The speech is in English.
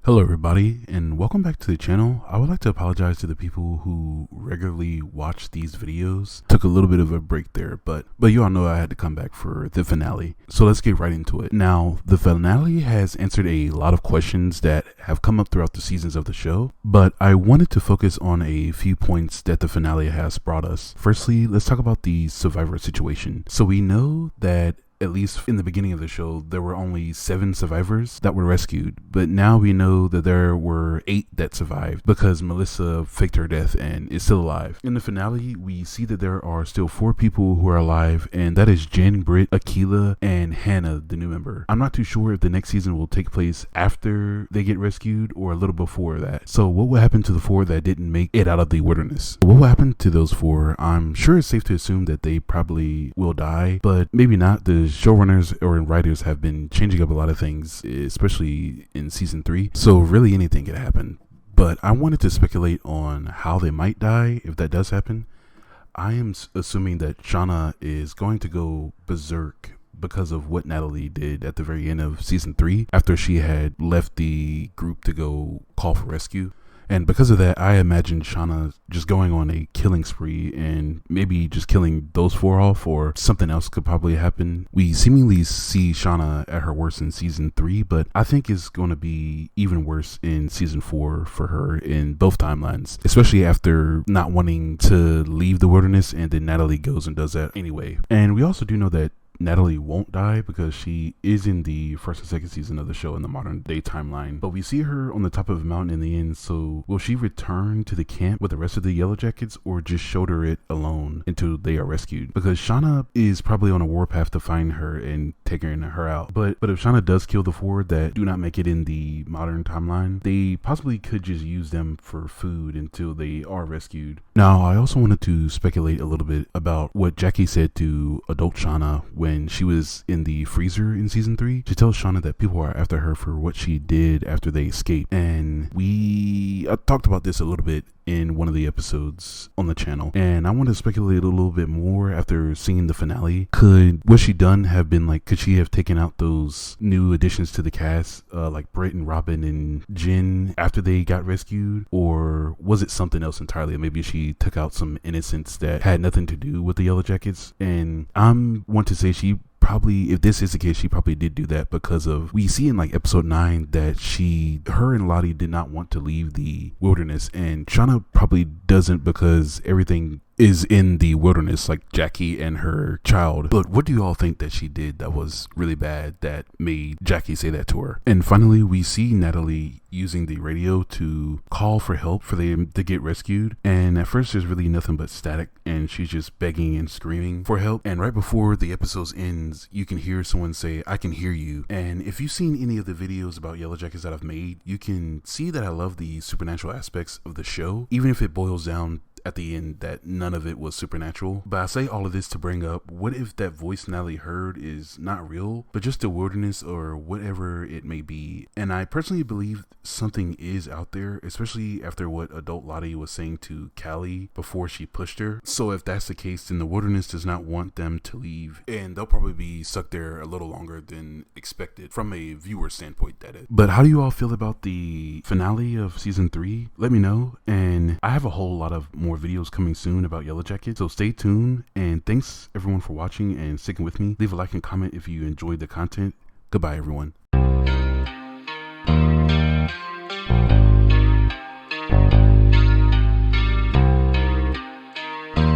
Hello everybody and welcome back to the channel. I would like to apologize to the people who regularly watch these videos. Took a little bit of a break there, but you all know I had to come back for the finale. So let's get right into it. Now, the finale has answered a lot of questions that have come up throughout the seasons of the show, but I wanted to focus on a few points that the finale has brought us. Firstly, let's talk about the survivor situation. So we know that at least in the beginning of the show, there were only 7 survivors that were rescued, but now we know that there were 8 that survived because Melissa faked her death and is still alive. In the finale, we see that there are still 4 people who are alive, and that is Jen, Britt, Akila, and Hannah, the new member. I'm not too sure if the next season will take place after they get rescued or a little before that. So what will happen to the 4 that didn't make it out of the wilderness? What will happen to those 4? I'm sure it's safe to assume that they probably will die, but maybe not. The showrunners or writers have been changing up a lot of things, especially in season 3, so really anything could happen. But I wanted to speculate on how they might die if that does happen. I am assuming that Shauna is going to go berserk because of what Natalie did at the very end of season 3 after she had left the group to go call for rescue. And because of that, I imagine Shauna just going on a killing spree and maybe just killing those 4 off, or something else could probably happen. We seemingly see Shauna at her worst in season 3, but I think it's going to be even worse in season 4 for her in both timelines, especially after not wanting to leave the wilderness and then Natalie goes and does that anyway. And we also do know that Natalie won't die because she is in the first and second season of the show in the modern day timeline, but we see her on the top of a mountain in the end. So will she return to the camp with the rest of the Yellowjackets, or just shoulder it alone until they are rescued? Because Shauna is probably on a warpath to find her and taking her out. But if Shauna does kill the 4 that do not make it in the modern timeline, they possibly could just use them for food until they are rescued. Now, I also wanted to speculate a little bit about what Jackie said to adult Shauna when she was in the freezer in season 3. She tells Shauna that people are after her for what she did after they escaped. And I talked about this a little bit in one of the episodes on the channel, and I want to speculate a little bit more after seeing the finale. Could what she done have been like, could she have taken out those new additions to the cast, like Britt and Robin and Jen, after they got rescued? Or was it something else entirely? Maybe she took out some innocents that had nothing to do with the Yellowjackets. And I'm want to say she probably, if this is the case, she probably did do that because of, we see in like episode 9 that her and Lottie did not want to leave the wilderness, and Shauna probably doesn't because everything is in the wilderness, like Jackie and her child. But what do you all think that she did that was really bad that made Jackie say that to her? And finally, we see Natalie using the radio to call for help for them to get rescued, and at first there's really nothing but static and she's just begging and screaming for help. And right before the episode ends, you can hear someone say, "I can hear you." And if you've seen any of the videos about Yellowjackets that I've made, you can see that I love the supernatural aspects of the show, even if it boils down at the end that none of it was supernatural. But I say all of this to bring up, what if that voice Natalie heard is not real, but just the wilderness or whatever it may be? And I personally believe something is out there, especially after what adult Lottie was saying to Callie before she pushed her. So if that's the case, then the wilderness does not want them to leave, and they'll probably be stuck there a little longer than expected from a viewer standpoint, that is. But how do you all feel about the finale of season 3? Let me know. And I have a whole lot of more videos coming soon about Yellowjackets, so stay tuned. And thanks everyone for watching and sticking with me. Leave a like and comment if you enjoyed the content. Goodbye everyone.